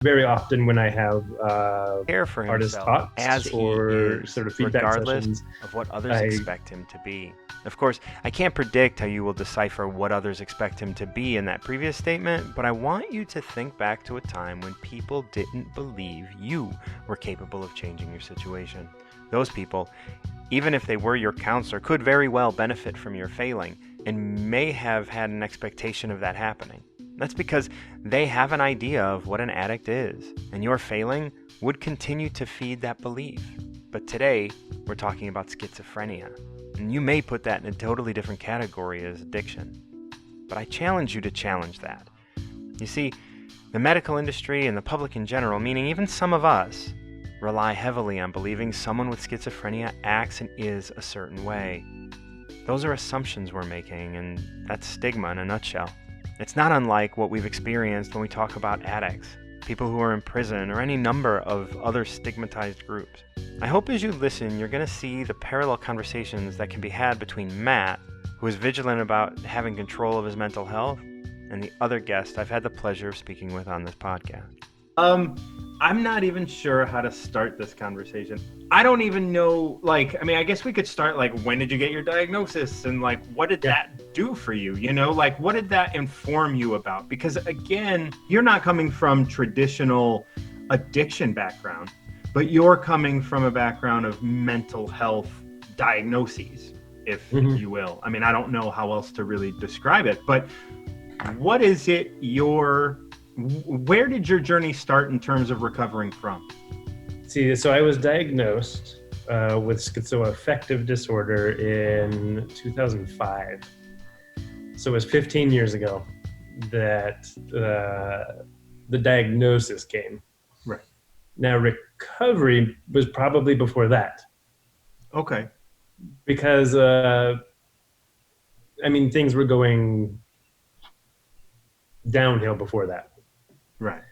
Very often when I have care for artist himself as talks he or is, sort of feedback regardless sessions, of what others I expect him to be. Of course, I can't predict how you will decipher what others expect him to be in that previous statement, but I want you to think back to a time when people didn't believe you were capable of changing your situation. Those people, even if they were your counselor, could very well benefit from your failing and may have had an expectation of that happening. That's because they have an idea of what an addict is, and your failing would continue to feed that belief. But today, we're talking about schizophrenia, and you may put that in a totally different category as addiction. But I challenge you to challenge that. You see, the medical industry and the public in general, meaning even some of us, rely heavily on believing someone with schizophrenia acts and is a certain way. Those are assumptions we're making, and that's stigma in a nutshell. It's not unlike what we've experienced when we talk about addicts, people who are in prison, or any number of other stigmatized groups. I hope as you listen, you're going to see the parallel conversations that can be had between Matt, who is vigilant about having control of his mental health, and the other guest I've had the pleasure of speaking with on this podcast. I'm not even sure how to start this conversation. I don't even know, I guess we could start, when did you get your diagnosis? And, what did that do for you? What did that inform you about? Because, again, you're not coming from traditional addiction background, but you're coming from a background of mental health diagnoses, if you will. I mean, I don't know how else to really describe it, but what is it where did your journey start in terms of recovering from? See, so I was diagnosed with schizoaffective disorder in 2005. So it was 15 years ago that the diagnosis came. Right. Now, recovery was probably before that. Okay. Because, things were going downhill before that. Right.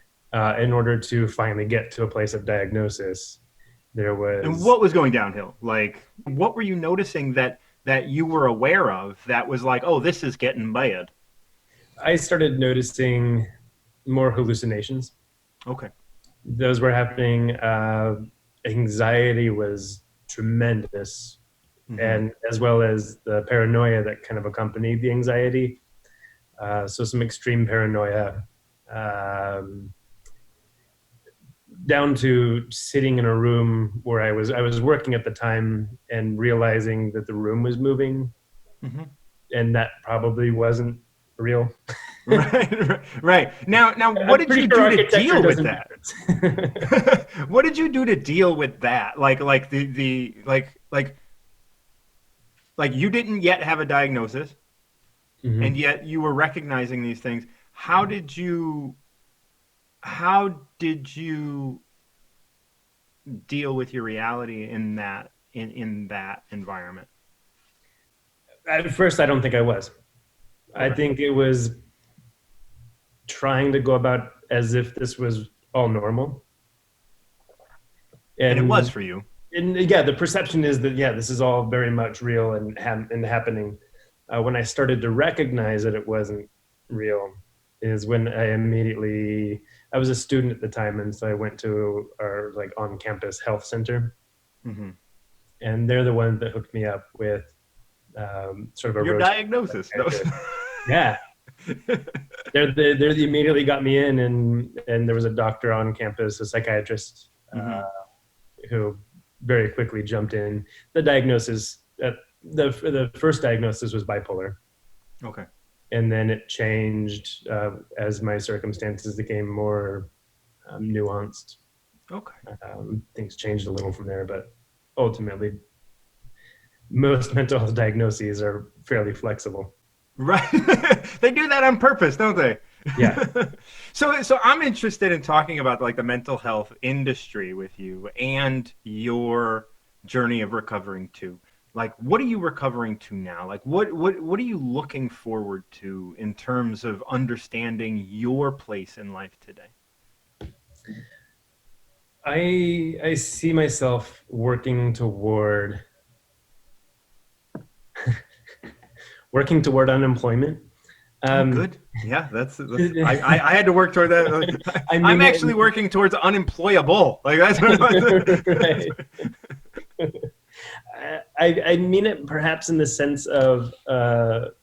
In order to finally get to a place of diagnosis, there was... And what was going downhill? What were you noticing that you were aware of that was like, oh, this is getting bad? I started noticing more hallucinations. Okay. Those were happening. Anxiety was tremendous, and as well as the paranoia that kind of accompanied the anxiety. So some extreme paranoia. Down to sitting in a room where I was working at the time and realizing that the room was moving, and that probably wasn't real. Right. Now, what did you do to deal with that? What did you do to deal with that? Like you didn't yet have a diagnosis, and yet you were recognizing these things. How did you deal with your reality in that environment? At first, I don't think I was. Okay. I think it was trying to go about as if this was all normal. And it was for you. And yeah, the perception is that, this is all very much real and happening. When I started to recognize that it wasn't real is when I was a student at the time, and so I went to our on-campus health center, and they're the ones that hooked me up with sort of a your diagnosis. Yeah. They immediately got me in, and there was a doctor on campus, a psychiatrist, who very quickly jumped in. The diagnosis, the first diagnosis was bipolar. Okay. And then it changed as my circumstances became more nuanced. Okay. Things changed a little from there, but ultimately, most mental health diagnoses are fairly flexible. Right. They do that on purpose, don't they? Yeah. So I'm interested in talking about the mental health industry with you and your journey of recovering to. What are you recovering to now? What are you looking forward to in terms of understanding your place in life today? I see myself working toward unemployment. Oh, Um, good. Yeah, that's I had to work toward that. I I'm mean it, actually working towards unemployable. Like that's what right. I mean it perhaps in the sense of that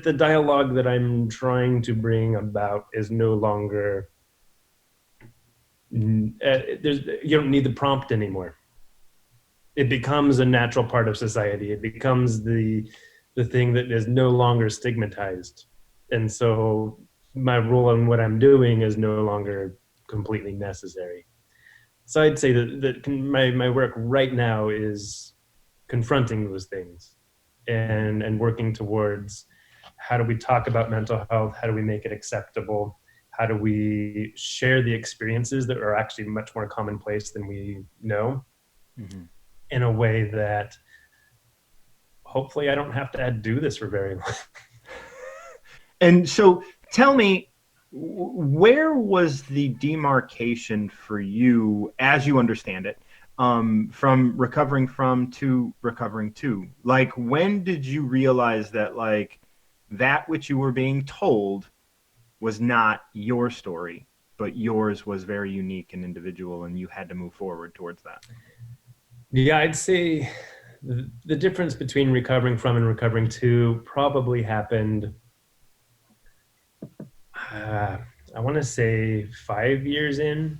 the dialogue that I'm trying to bring about is no longer you don't need the prompt anymore. It becomes a natural part of society. It becomes the thing that is no longer stigmatized, and so my role in what I'm doing is no longer completely necessary. So I'd say that my work right now is confronting those things and working towards how do we talk about mental health? How do we make it acceptable? How do we share the experiences that are actually much more commonplace than we know Mhm. in a way that hopefully I don't have to do this for very long. And so tell me, where was the demarcation for you as you understand it, from recovering from to recovering to? Like, when did you realize that, like, that which you were being told was not your story, but yours was very unique and individual, and you had to move forward towards that? Yeah, I'd say the difference between recovering from and recovering to probably happened, uh, I want to say 5 years in.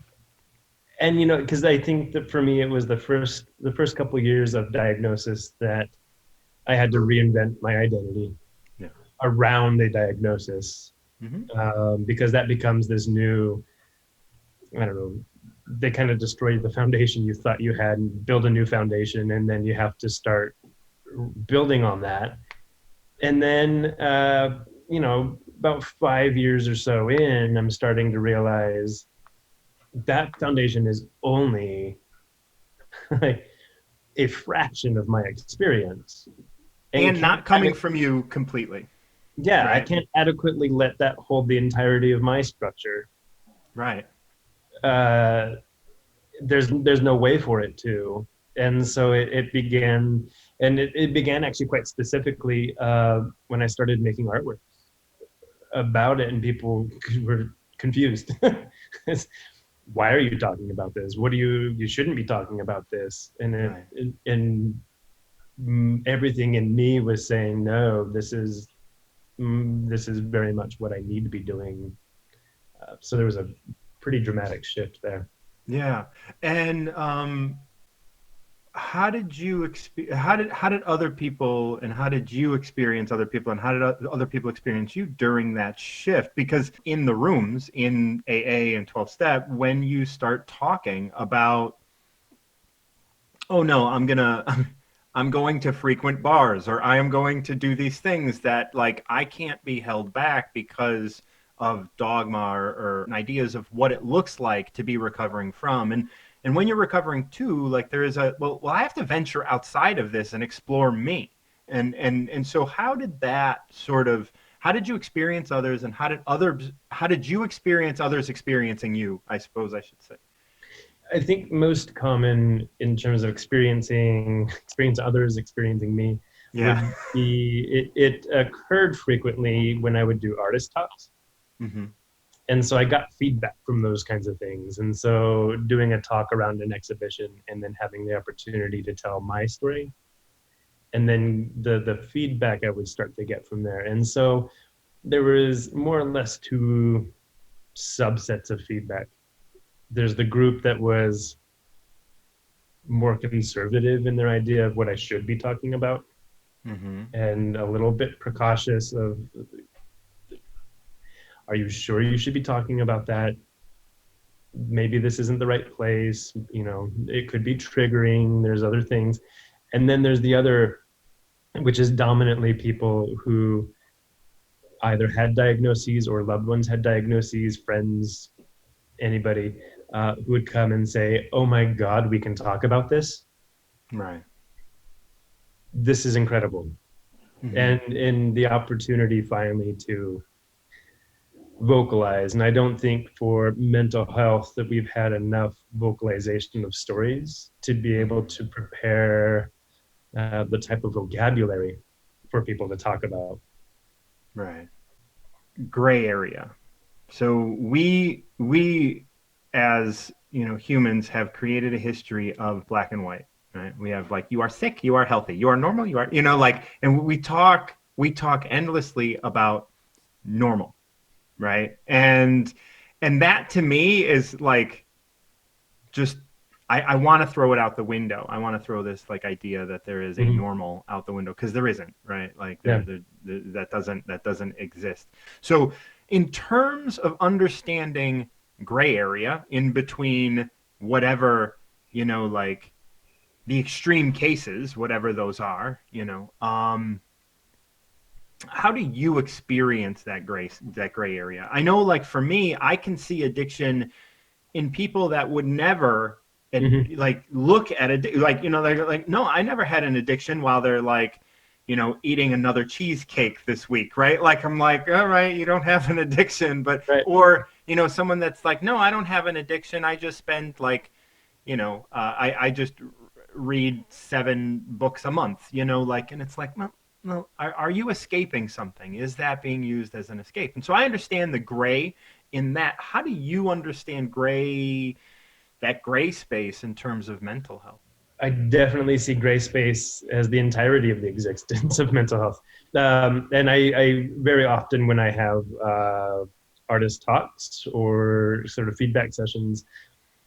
And because I think that for me it was the first couple of years of diagnosis that I had to reinvent my identity Yeah. around the diagnosis, Mm-hmm. because that becomes this new, I don't know, they kind of destroy the foundation you thought you had and build a new foundation, and then you have to start building on that. And then about 5 years or so in, I'm starting to realize that foundation is only like a fraction of my experience, and And can't not coming from you completely, yeah, I right? can't adequately let that hold the entirety of my structure. Right. uh, there's no way for it to. And so it began, and it began actually quite specifically when I started making artwork about it, and people were confused. Why are you talking about this? What do you shouldn't be talking about this. And Right. everything in me was saying, no, this is very much what I need to be doing. So there was a pretty dramatic shift there. Yeah. And how did you how did other people, and how did you experience other people, and how did other people experience you during that shift? Because in the rooms in AA and 12 step, when you start talking about, oh no, I'm going to frequent bars, or I am going to do these things that, like, I can't be held back because of dogma, or ideas of what it looks like to be recovering from. And when you're recovering too, like, there is a, well, I have to venture outside of this and explore me. And so how did that sort of, how did you experience others, and how did you experience others experiencing you, I suppose I should say? I think most common in terms of experience others experiencing me Yeah. would be it occurred frequently when I would do artist talks. Hmm. And so I got feedback from those kinds of things. And so doing a talk around an exhibition and then having the opportunity to tell my story, and then the feedback I would start to get from there. And so there was more or less two subsets of feedback. There's the group that was more conservative in their idea of what I should be talking about, Hmm. and a little bit precautious of, are you sure you should be talking about that? Maybe this isn't the right place. It could be triggering. There's other things. And then there's the other, which is dominantly people who either had diagnoses or loved ones had diagnoses, friends, anybody, who would come and say, oh my God, we can talk about this. Right. This is incredible. Hmm. And the opportunity finally to vocalize. And I don't think for mental health that we've had enough vocalization of stories to be able Hmm. to prepare the type of vocabulary for people to talk about. Right. Gray area. So we as humans have created a history of black and white, right? We have like, you are sick, you are healthy, you are normal, you are, like, and we talk endlessly about normal, right? And that to me is like, just, I want to throw it out the window. I want to throw this like idea that there is a Mhm. normal out the window, because there isn't, right? Like Yeah. that doesn't exist. So in terms of understanding gray area in between whatever, like the extreme cases, whatever those are, how do you experience that gray area? I know, like for me, I can see addiction in people that would never Mhm. like look at it, like, they're like, no, I never had an addiction, while they're like, eating another cheesecake this week, right? Like, I'm like, all right, you don't have an addiction. But Right. or someone that's like, no, I don't have an addiction, I just spend like, I just read 7 books a month, like, and it's like, well, are you escaping something? Is that being used as an escape? And so I understand the gray in that. How do you understand that gray space in terms of mental health? I definitely see gray space as the entirety of the existence of mental health. And I very often, when I have artist talks or sort of feedback sessions,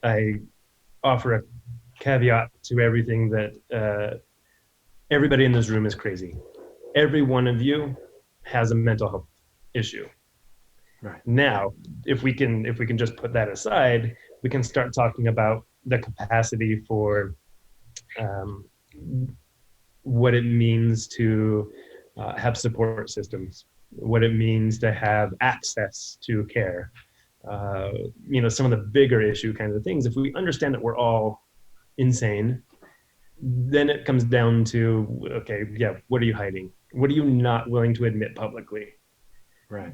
I offer a caveat to everything that everybody in this room is crazy. Every one of you has a mental health issue. Right. Now, if we can just put that aside, we can start talking about the capacity for um, what it means to have support systems, what it means to have access to care. Uh, some of the bigger issue kinds of things. If we understand that we're all insane, then it comes down to, okay, yeah, what are you hiding? What are you not willing to admit publicly? Right.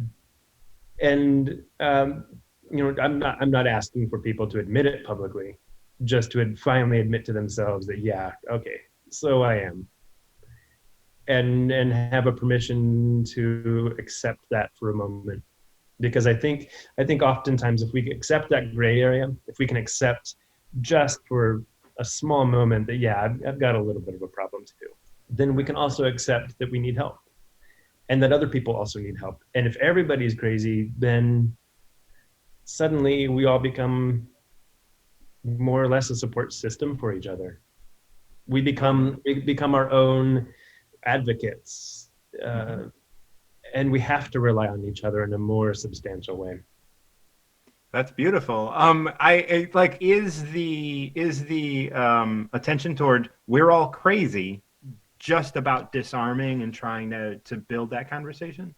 And I'm not asking for people to admit it publicly, just to finally admit to themselves that, yeah, okay, so I am, and have a permission to accept that for a moment. Because I think oftentimes, if we accept that gray area, if we can accept just for a small moment that, yeah, I've got a little bit of a problem too, then we can also accept that we need help, and that other people also need help. And if everybody's crazy, then suddenly we all become more or less a support system for each other. We become our own advocates, uh, and we have to rely on each other in a more substantial way. That's beautiful. Like, is the attention toward we're all crazy just about disarming and trying to build that conversation?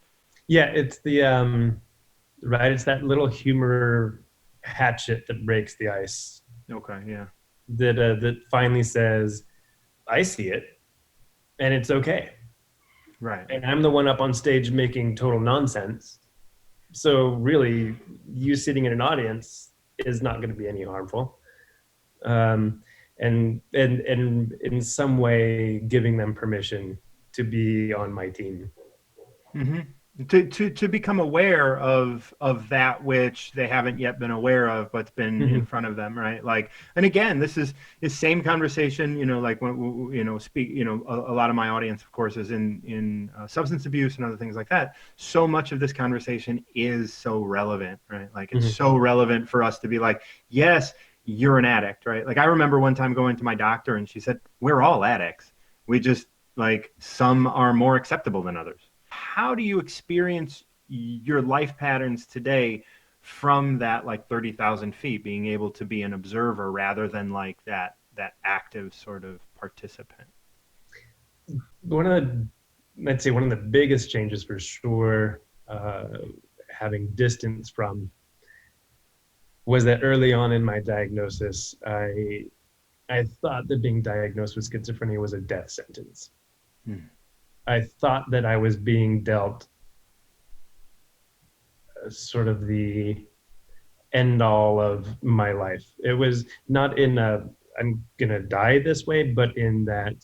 Yeah, it's the right. It's that little humor hatchet that breaks the ice. Okay, yeah. That finally says, "I see it, and it's okay." Right. And I'm the one up on stage making total nonsense. So really, you sitting in an audience is not going to be any harmful. Um, and in some way, giving them permission to be on my team. Hmm. To become aware of that which they haven't yet been aware of, but's been in Mhm. front of them, right? Like, and again, this is the same conversation, like when speak, a lot of my audience, of course, is in substance abuse and other things like that. So much of this conversation is so relevant, right? Like, it's Mhm. so relevant for us to be like, yes, you're an addict, right? Like, I remember one time going to my doctor and she said, we're all addicts. We just, like, some are more acceptable than others. How do you experience your life patterns today from that, like, 30,000 feet, being able to be an observer rather than like that active sort of participant? One of the, I'd say one of the biggest changes for sure, having distance from, was that early on in my diagnosis, I thought that being diagnosed with schizophrenia was a death sentence. Hmm. I thought that I was being dealt sort of the end all of my life. It was not in a I'm gonna die this way, but in that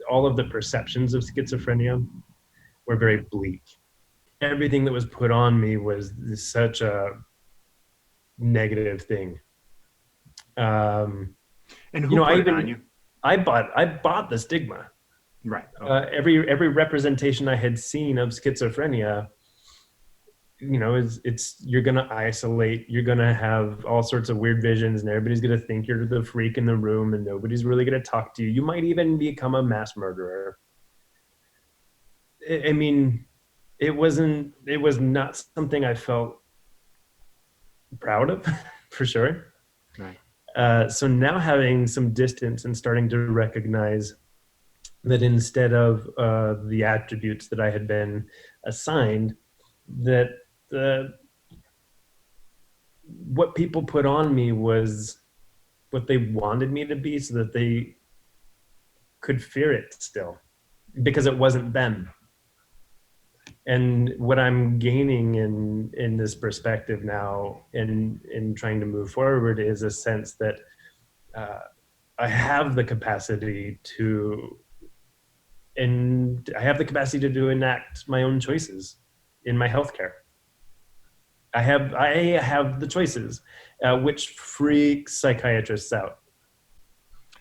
all of the perceptions of schizophrenia were very bleak. everything that was put on me was such a negative thing. Um, And you who know, put it on you? I bought the stigma. Right. Okay. Every representation I had seen of schizophrenia, you know, is it's you're gonna isolate, you're gonna have all sorts of weird visions, and everybody's gonna think you're the freak in the room, and nobody's really gonna talk to you. You might even become a mass murderer. I mean, it was not something I felt proud of, for sure. Right. So now having some distance and starting to recognize that instead of the attributes that I had been assigned, that the what people put on me was what they wanted me to be, so that they could fear it still, because it wasn't them. And what I'm gaining in this perspective now, in trying to move forward, is a sense that uh, I have the capacity to, and I have the capacity to enact my own choices in my healthcare. I have the choices, which freaks psychiatrists out.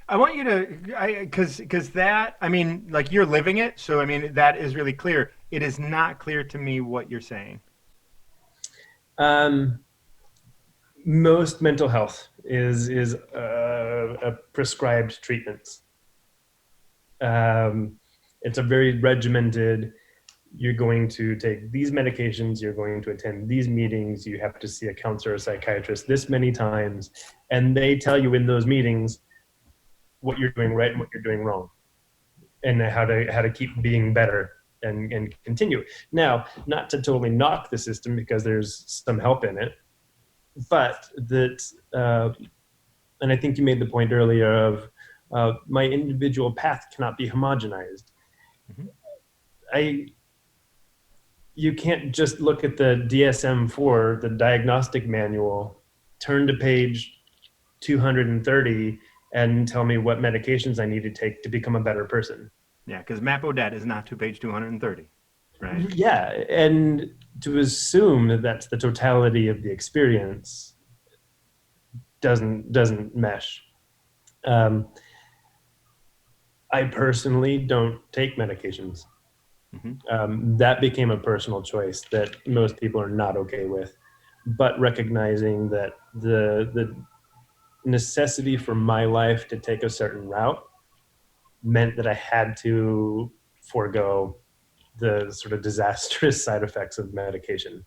I want you to, because that, I mean, like you're living it. So, I mean, that is really clear. It is not clear to me what you're saying. Um, Most mental health is a prescribed treatments. Um, it's a very regimented. You're going to take these medications. You're going to attend these meetings. You have to see a counselor or a psychiatrist this many times, and they tell you in those meetings what you're doing right and what you're doing wrong, and how to keep being better and continue. Now, not to totally knock the system, because there's some help in it, but that, and I think you made the point earlier of my individual path cannot be homogenized. Mhm. I You can't just look at the DSM-4, the diagnostic manual, turn to page 230, and tell me what medications I need to take to become a better person. Yeah, because Matt Bodet is not to page 230, right? Yeah, and to assume that that's the totality of the experience doesn't mesh. Um, I personally don't take medications. Hmm. That became a personal choice that most people are not okay with. But recognizing that the necessity for my life to take a certain route meant that I had to forego the sort of disastrous side effects of medication.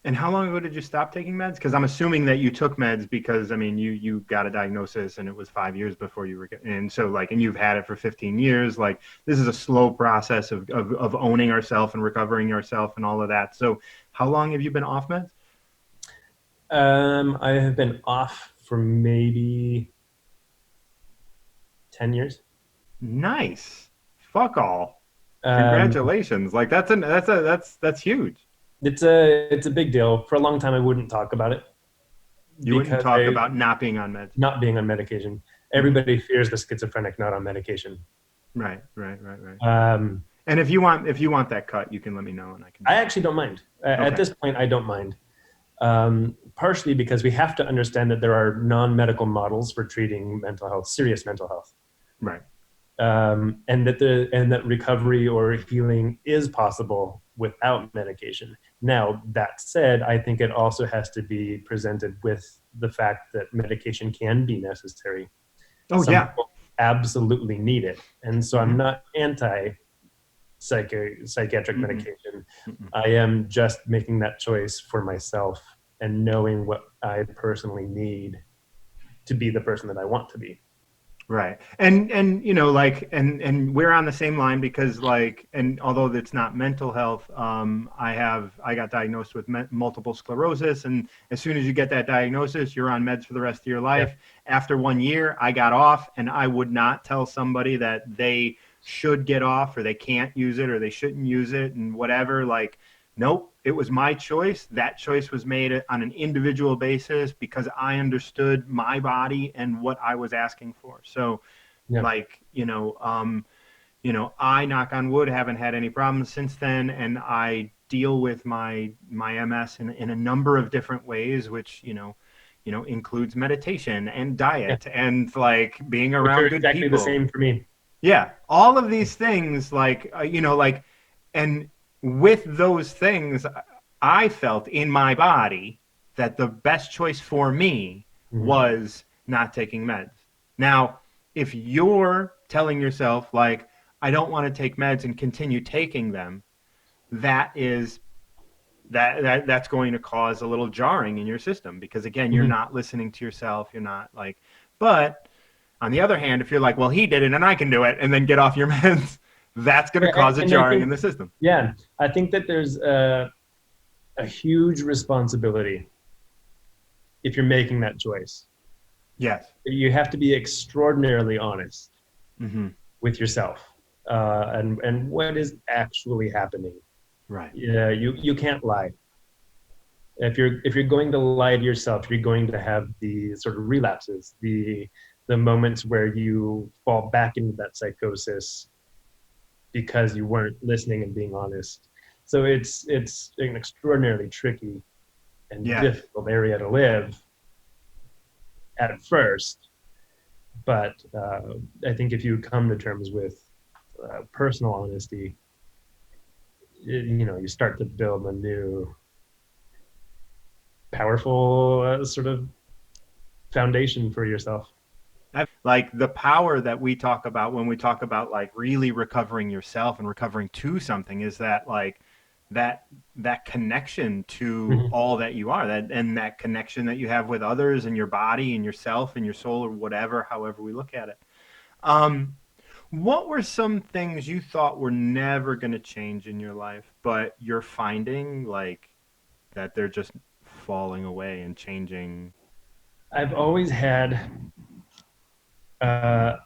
And how long ago did you stop taking meds? Because I'm assuming that you took meds because I mean you got a diagnosis and it was 5 years before you were and so like and you've had it for 15 years. Like this is a slow process of owning ourselves and recovering ourselves and all of that. So how long have you been off meds? I have been off for maybe 10 years. Nice. Fuck all. Um, Congratulations. Like that's huge. it's a big deal. For a long time, I wouldn't talk about it You wouldn't because talk about not being on meds. not being on medication. Hmm. Everybody fears the schizophrenic not on medication. Right, right, right, right. Um, And if you want that cut, you can let me know and I can I do it. actually don't mind. At Okay. this point, I don't mind. Partially because we have to understand that there are non-medical models for treating mental health, serious mental health, Right. and that recovery or healing is possible without medication. Now, that said, I think it also has to be presented with the fact that medication can be necessary. Oh Some yeah. people absolutely need it, and so I'm Hmm. not anti psychiatric Mm-mm. medication. Mm-mm. I am just making that choice for myself and knowing what I personally need to be the person that I want to be. Right. And you know like and we're on the same line because like and although it's not mental health, I got diagnosed with multiple sclerosis, and as soon as you get that diagnosis, you're on meds for the rest of your Yeah. life. After 1 year, I got off, and I would not tell somebody that they should get off or they can't use it or they shouldn't use it and whatever. Like, nope, it was my choice. That choice was made on an individual basis because I understood my body and what I was asking for. So, Yeah. like, I knock on wood, haven't had any problems since then, and I deal with my MS in a number of different ways, which includes meditation and Yeah. diet and like being Which are around good exactly the people. same for me. Yeah, all of these things, like and with those things, I felt in my body that the best choice for me Mhm. was not taking meds. Now, if you're telling yourself like I don't want to take meds and continue taking them, that is that's going to cause a little jarring in your system because again, you're Mhm. not listening to yourself. You're not like, but on the other hand, if you're like, well, he did it and I can do it, and then get off your meds, that's going to Yeah, cause a and I jarring in think, the system. yeah, I think that there's a huge responsibility if you're making that choice. Yes. You have to be extraordinarily honest Mm-hmm. with yourself, and what is actually happening. Right. Yeah, you can't lie. If you're going to lie to yourself, you're going to have the sort of relapses, the moments where you fall back into that psychosis because you weren't listening and being honest. So it's an extraordinarily tricky and Yes. difficult area to live at first, but I think if you come to terms with personal honesty, you start to build a new, powerful sort of foundation for yourself. Like the power that we talk about when we talk about like really recovering yourself and recovering to something is that like that that connection to Mm-hmm. all that you are, that and that connection that you have with others and your body and yourself and your soul or whatever, however we look at it. um what were some things you thought were never going to change in your life but you're finding like that they're just falling away and changing? I've always had uh,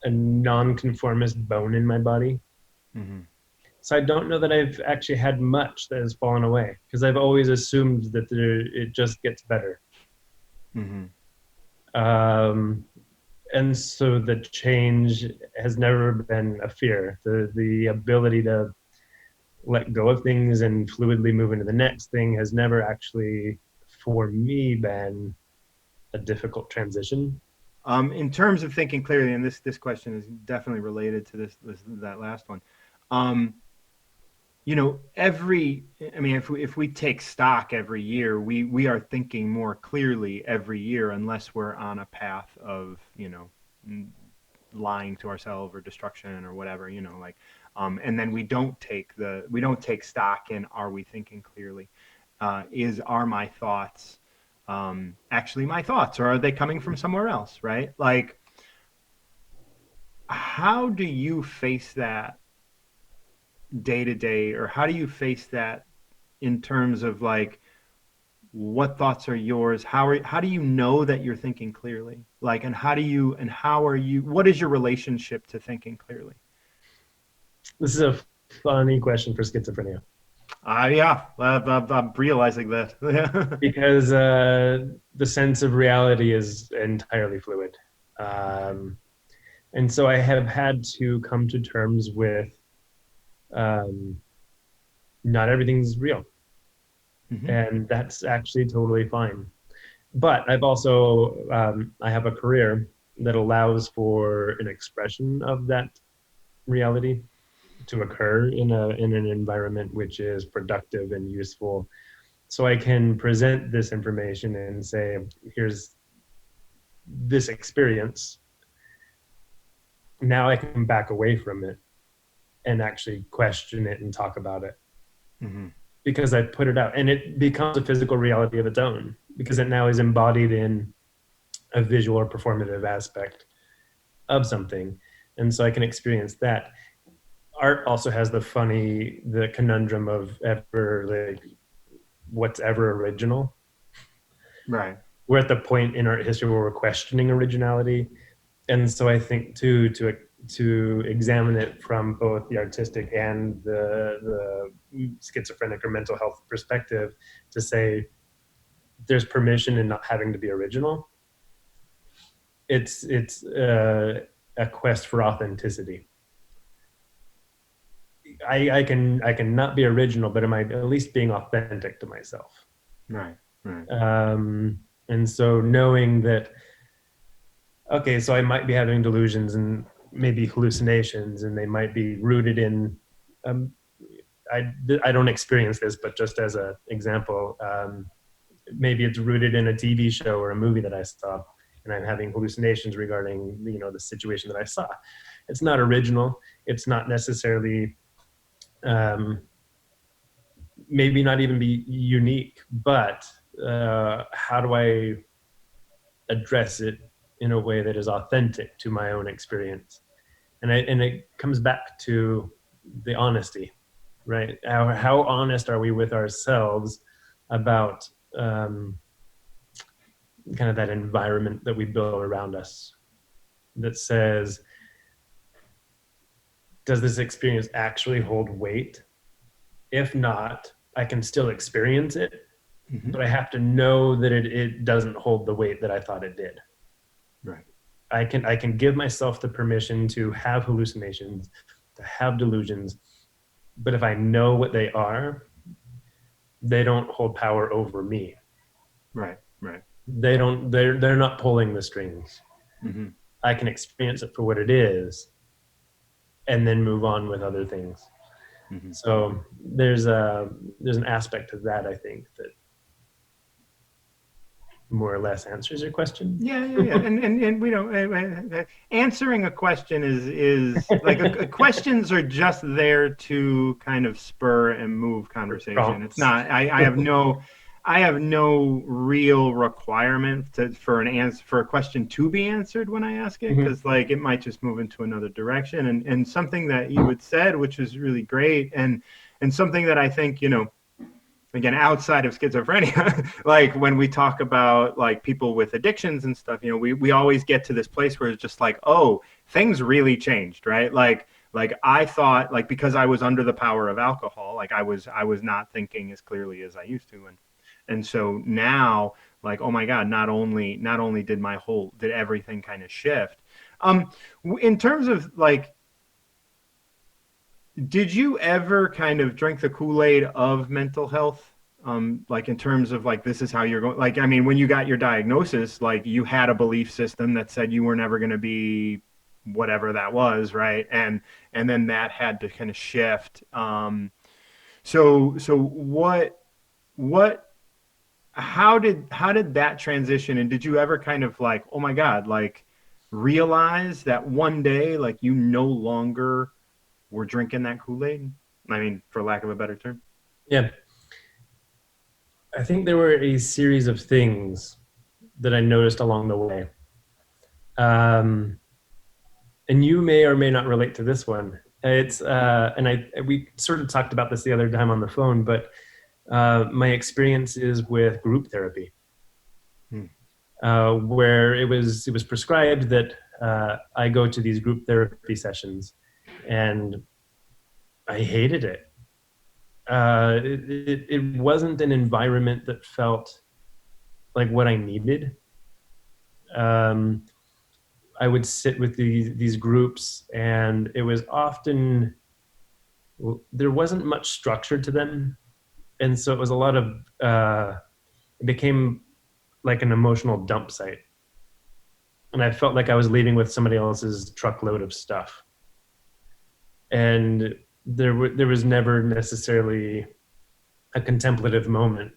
a nonconformist bone in my body. Mm-hmm. So I don't know that I've actually had much that has fallen away because I've always assumed that it just gets better. Mm-hmm. Um, and so the change has never been a fear. The ability to let go of things and fluidly move into the next thing has never actually, for me, been a difficult transition. In terms of thinking clearly, and this question is definitely related to this that last one. Um, every I mean, if we take stock every year, we are thinking more clearly every year, unless we're on a path of lying to ourselves or destruction or whatever. Like, and then we don't take stock in are we thinking clearly? Are my thoughts actually my thoughts, or are they coming from somewhere else? Right? Like, how do you face that day to day, or how do you face that in terms of like what thoughts are yours? How do you know that you're thinking clearly? Like, and how are you? What is your relationship to thinking clearly? This is a funny question for schizophrenia Yeah, I'm realizing that. because the sense of reality is entirely fluid. Um, and so I have had to come to terms with um, not everything's real, Hmm. and that's actually totally fine. But I've also I have a career that allows for an expression of that reality to occur in an environment which is productive and useful. So I can present this information and say, here's this experience. Now I can back away from it and actually question it and talk about it Hmm. because I put it out and it becomes a physical reality of its own because it now is embodied in a visual or performative aspect of something. And so I can experience that. Art also has the conundrum of ever like what's ever original. Right. We're at the point in art history where we're questioning originality. And so I think too, to examine it from both the artistic and the schizophrenic or mental health perspective, to say there's permission in not having to be original. It's a quest for authenticity. I can not be original, but am I at least being authentic to myself? Right. Right. And so knowing that, okay, so I might be having delusions and maybe hallucinations, and they might be rooted in, um, I don't experience this, but just as an example, maybe it's rooted in a TV show or a movie that I saw, and I'm having hallucinations regarding, the situation that I saw. It's not original. It's not necessarily, um, maybe not even be unique, but how do I address it in a way that is authentic to my own experience? And it comes back to the honesty, right? How honest are we with ourselves about, kind of that environment that we build around us that says, does this experience actually hold weight? If not, I can still experience it, but I have to know that it doesn't hold the weight that I thought it did. Right. I can give myself the permission to have hallucinations, to have delusions, but if I know what they are, they don't hold power over me. Right. Right. They're not pulling the strings. Mm-hmm. I can experience it for what it is and then move on with other things. Mm-hmm. So there's an aspect to that, I think, that more or less answers your question. Yeah. And we don't answering a question is like questions are just there to kind of spur and move conversation. Prompts. It's not. I have no real requirement for an answer for a question to be answered when I ask it, because like it might just move into another direction. And something that you had said, which was really great, and something that I think, again, outside of schizophrenia, like when we talk about like people with addictions and stuff, we always get to this place where it's just like, oh, things really changed, right? Like I thought, like, because I was under the power of alcohol, like I was not thinking as clearly as I used to. And so now, like, oh my God, not only did everything kind of shift. In terms of like, did you ever kind of drink the Kool-Aid of mental health? Like in terms of like, this is how you're going, like, I mean, when you got your diagnosis, like you had a belief system that said you were never going to be whatever that was. Right. And then that had to kind of shift. So what, how did that transition? And did you ever kind of like, oh my God, like realize that one day, like you no longer were drinking that Kool-Aid? I mean, for lack of a better term. Yeah. I think there were a series of things that I noticed along the way. And you may or may not relate to this one. It's, we sort of talked about this the other time on the phone, but my experiences with group therapy, where it was prescribed that I go to these group therapy sessions, and I hated it. It wasn't an environment that felt like what I needed. I would sit with these groups, and it was often, there wasn't much structure to them. And so it was a lot of, it became like an emotional dump site. And I felt like I was leaving with somebody else's truckload of stuff. And there was never necessarily a contemplative moment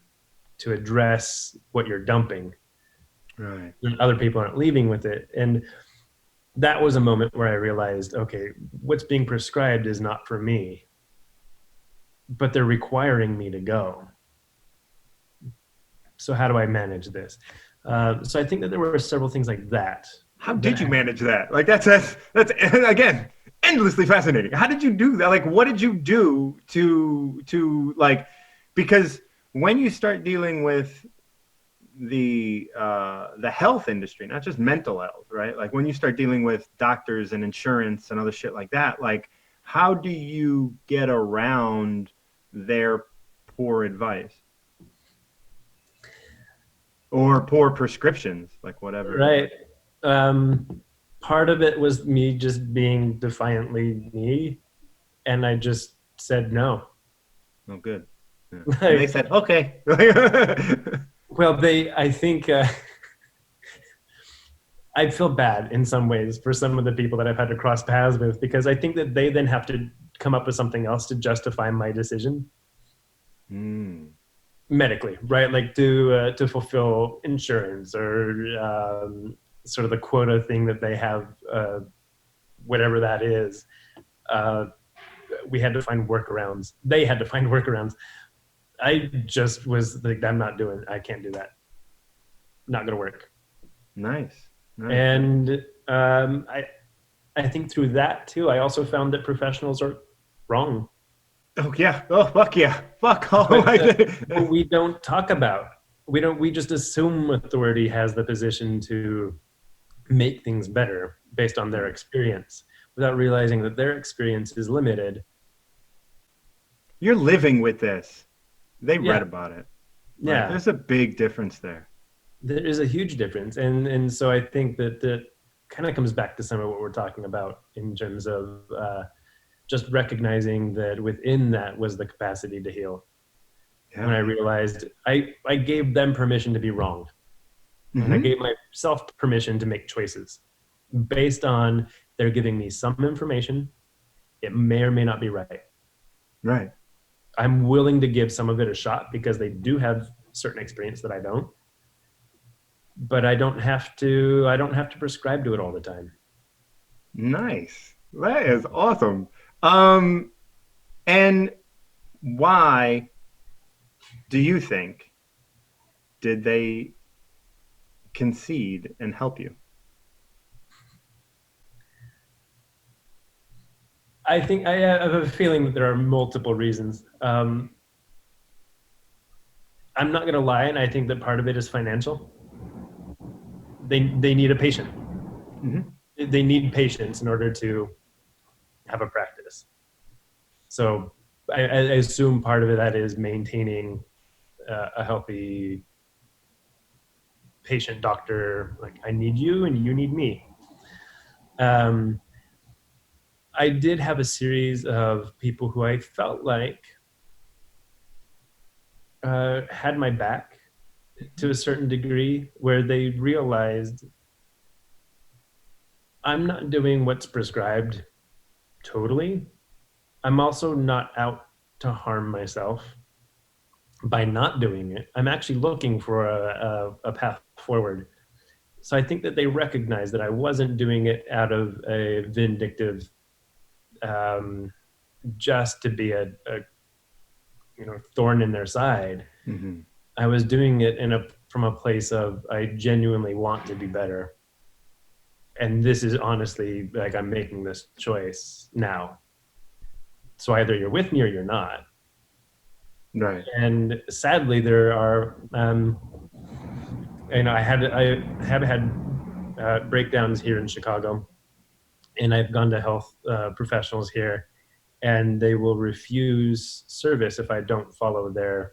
to address what you're dumping. Right. And other people aren't leaving with it. And that was a moment where I realized, okay, what's being prescribed is not for me, but they're requiring me to go. So how do I manage this? So I think that there were several things like that. How did you manage that? Like that's again, endlessly fascinating. How did you do that? Like, what did you do to like, because when you start dealing with the health industry, not just mental health, right? Like when you start dealing with doctors and insurance and other shit like that, like how do you get around their poor advice or poor prescriptions, like whatever? Right. Part of it was me just being defiantly me, and I just said no. Oh, good. Yeah. And they said, okay. Well, I think I feel bad in some ways for some of the people that I've had to cross paths with, because I think that they then have to come up with something else to justify my decision. Medically, right? Like to fulfill insurance or sort of the quota thing that they have, whatever that is. We had to find workarounds. They had to find workarounds. I just was like, I can't do that. Not going to work. Nice. And I think through that too, I also found that professionals are wrong. Oh yeah. Oh fuck yeah. Fuck all. But we don't talk about. We just assume authority has the position to make things better based on their experience, without realizing that their experience is limited. You're living with this. They read about it. Yeah. Like, there's a big difference there. There is a huge difference. And so I think that kind of comes back to some of what we're talking about in terms of just recognizing that within that was the capacity to heal. Yeah. When I realized I gave them permission to be wrong. Mm-hmm. And I gave myself permission to make choices based on they're giving me some information. It may or may not be right. Right. I'm willing to give some of it a shot because they do have certain experience that I don't. But I don't have to prescribe to it all the time. Nice. That is awesome. And why do you think did they concede and help you? I think I have a feeling that there are multiple reasons. I'm not going to lie, and I think that part of it is financial. They need a patient. Mm-hmm. They need patients in order to have a practice. So I assume part of that is maintaining a healthy patient doctor. Like, I need you and you need me. I did have a series of people who I felt like had my back to a certain degree, where they realized I'm not doing what's prescribed totally. I'm also not out to harm myself by not doing it. I'm actually looking for a path forward. So I think that they recognized that I wasn't doing it out of a vindictive, just to be a thorn in their side. Mm-hmm. I was doing it from a place of, I genuinely want to be better. And this is honestly, like, I'm making this choice now. So either you're with me or you're not. Right. And sadly, there are, I have had breakdowns here in Chicago, and I've gone to health professionals here, and they will refuse service if I don't follow their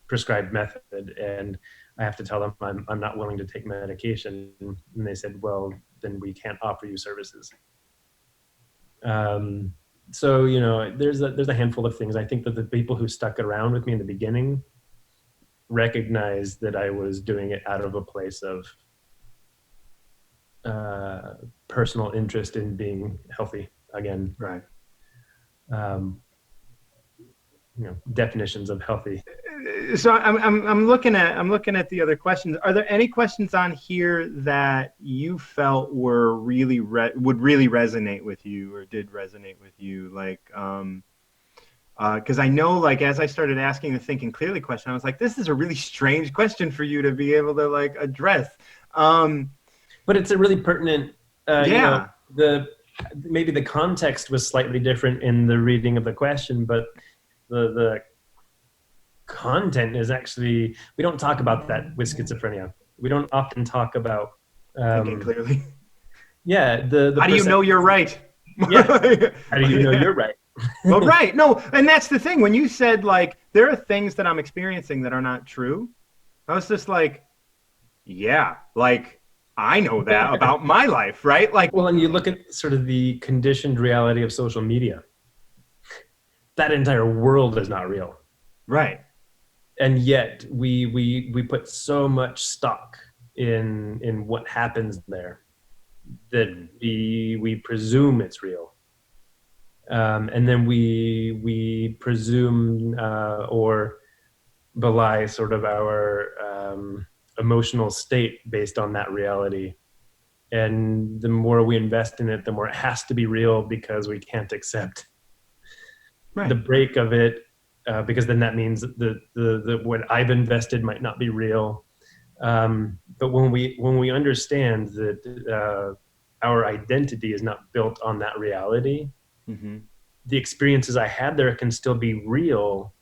prescribed method. And I have to tell them I'm not willing to take medication. And they said, well, then we can't offer you services. So, there's a handful of things. I think that the people who stuck around with me in the beginning recognized that I was doing it out of a place of personal interest in being healthy again. Right. Definitions of healthy. So I'm looking at the other questions. Are there any questions on here that you felt were really would really resonate with you, or did resonate with you? Like, because I know, like, as I started asking the thinking clearly question, I was like, this is a really strange question for you to be able to, like, address. But it's a really pertinent. Maybe the context was slightly different in the reading of the question, but the content is actually, we don't talk about that with schizophrenia. We don't often talk about thinking clearly. Yeah. How do you know you're right? Yeah. How do you know you're right? Well, right. No, and that's the thing. When you said, like, there are things that I'm experiencing that are not true, I was just like, yeah, like, I know that about my life, right? Like, well, and you look at sort of the conditioned reality of social media. that entire world is not real. Right. And yet we put so much stock in what happens there that we presume it's real. And then we presume or belie sort of our emotional state based on that reality. And the more we invest in it, the more it has to be real, because we can't accept the break of it, because then that means the what I've invested might not be real. But when we understand that our identity is not built on that reality, the experiences I had there can still be real.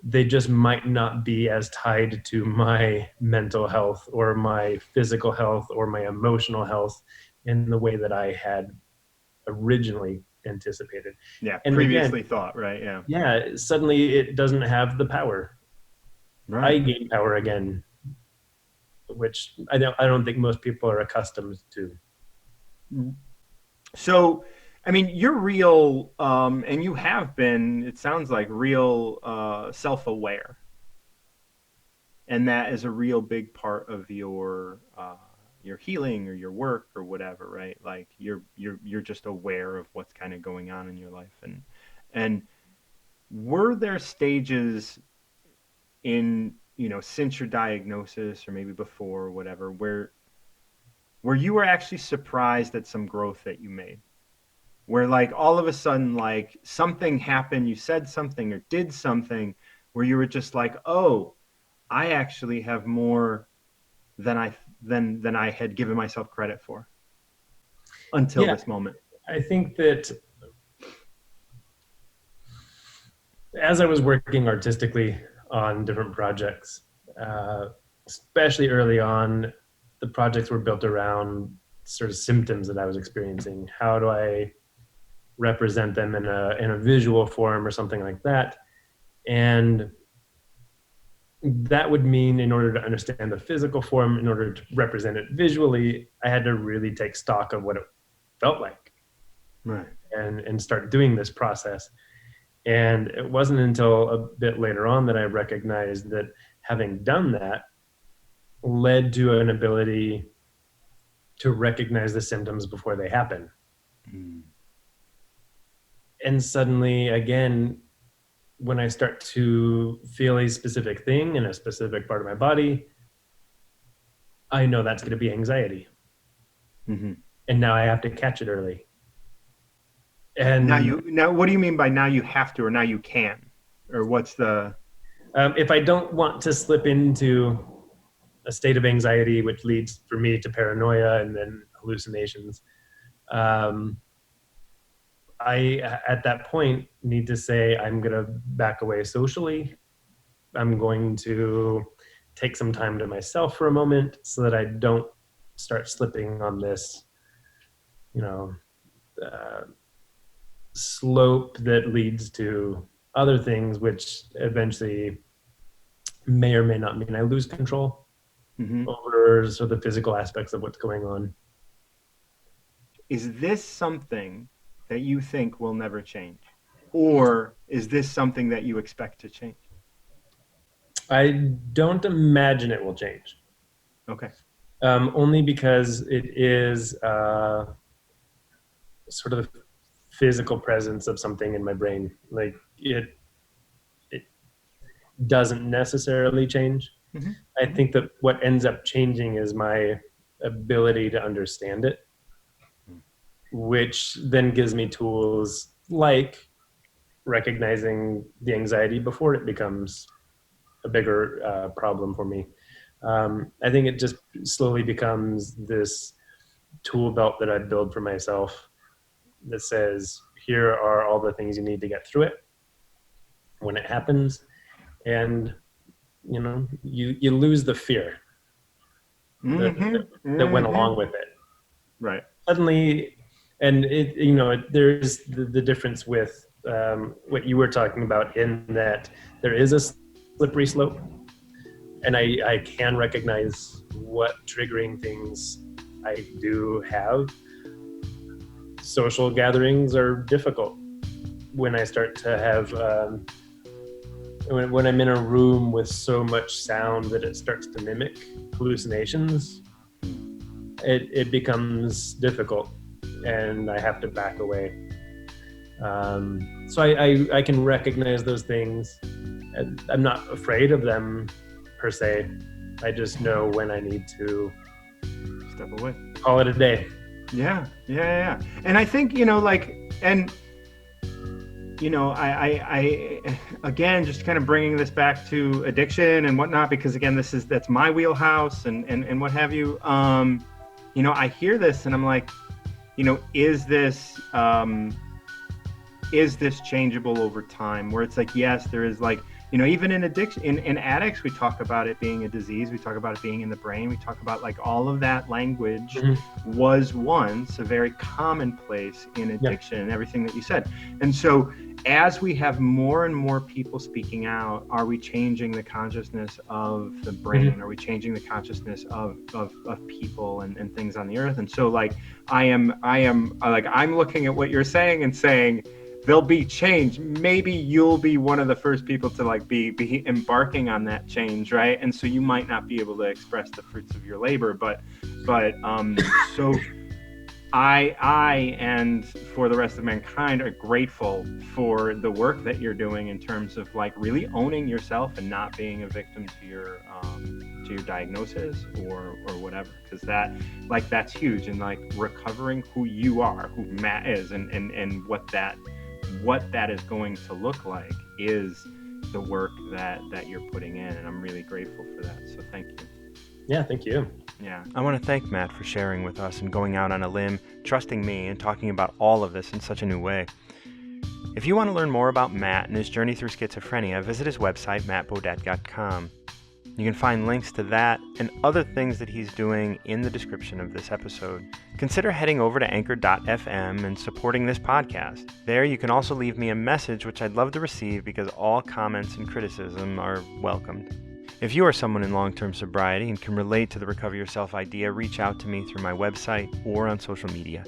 They just might not be as tied to my mental health or my physical health or my emotional health in the way that I had originally anticipated. Yeah, And previously again, thought, right? Yeah. yeah, suddenly it doesn't have the power. Right. I gain power again, which I don't think most people are accustomed to. So, I mean, you're real, and you have been, it sounds like, real self-aware. And that is a real big part of your healing or your work or whatever, right? Like you're just aware of what's kind of going on in your life. And were there stages in, since your diagnosis or maybe before or whatever, where you were actually surprised at some growth that you made? Where like all of a sudden, like something happened, you said something or did something where you were just like, oh, I actually have more than I had given myself credit for until this moment. I think that as I was working artistically on different projects, especially early on, the projects were built around sort of symptoms that I was experiencing. How do I represent them in a visual form or something like that? And that would mean, in order to understand the physical form, in order to represent it visually, I had to really take stock of what it felt like, right, and start doing this process. And it wasn't until a bit later on that I recognized that having done that led to an ability to recognize the symptoms before they happen. And suddenly, again, when I start to feel a specific thing in a specific part of my body, I know that's going to be anxiety. And now I have to catch it early. And now what do you mean by now you have to, or now you can, or what's the if I don't want to slip into a state of anxiety, which leads for me to paranoia and then hallucinations, I at that point need to say, I'm going to back away socially. I'm going to take some time to myself for a moment so that I don't start slipping on this, slope that leads to other things, which eventually may or may not mean I lose control over sort of the physical aspects of what's going on. Is this something that you think will never change? Or is this something that you expect to change? I don't imagine it will change. Okay. Only because it is sort of the physical presence of something in my brain. Like it doesn't necessarily change. I think that what ends up changing is my ability to understand it, which then gives me tools like recognizing the anxiety before it becomes a bigger problem for me. I think it just slowly becomes this tool belt that I build for myself that says, here are all the things you need to get through it when it happens. And, you lose the fear that went along with it. Right. Suddenly, and there's the difference with what you were talking about, in that there is a slippery slope, and I can recognize what triggering things I do have. Social gatherings are difficult when I start to have, when I'm in a room with so much sound that it starts to mimic hallucinations, it becomes difficult and I have to back away. So I can recognize those things. I'm not afraid of them per se. I just know when I need to step away, call it a day. Yeah. And I think, I again, just kind of bringing this back to addiction and whatnot, because again, that's my wheelhouse and what have you. I hear this and I'm like, is this changeable over time? Where it's like, yes, there is like, even in addiction, in addicts, we talk about it being a disease. We talk about it being in the brain. We talk about like all of that language was once a very commonplace in addiction and everything that you said. And so as we have more and more people speaking out, are we changing the consciousness of the brain? Are we changing the consciousness of people and things on the earth? And so like, I'm looking at what you're saying and saying, there'll be change. Maybe you'll be one of the first people to like be embarking on that change, right? And so you might not be able to express the fruits of your labor, but so I and for the rest of mankind are grateful for the work that you're doing in terms of like really owning yourself and not being a victim to your diagnosis or whatever, because that's huge. And like recovering who you are, who Matt is, and what that is going to look like is the work that you're putting in, and I'm really grateful for that. So thank you. Yeah, thank you. Yeah. I want to thank Matt for sharing with us and going out on a limb, trusting me, and talking about all of this in such a new way. If you want to learn more about Matt and his journey through schizophrenia, visit his website, mattbodet.com. You can find links to that and other things that he's doing in the description of this episode. Consider heading over to anchor.fm and supporting this podcast. There you can also leave me a message, which I'd love to receive because all comments and criticism are welcomed. If you are someone in long-term sobriety and can relate to the Recover Yourself idea, reach out to me through my website or on social media.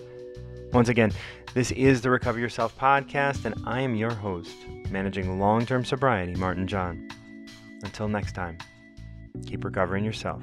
Once again, this is the Recover Yourself podcast, and I am your host, managing long-term sobriety, MartinJon. Until next time, keep recovering yourself.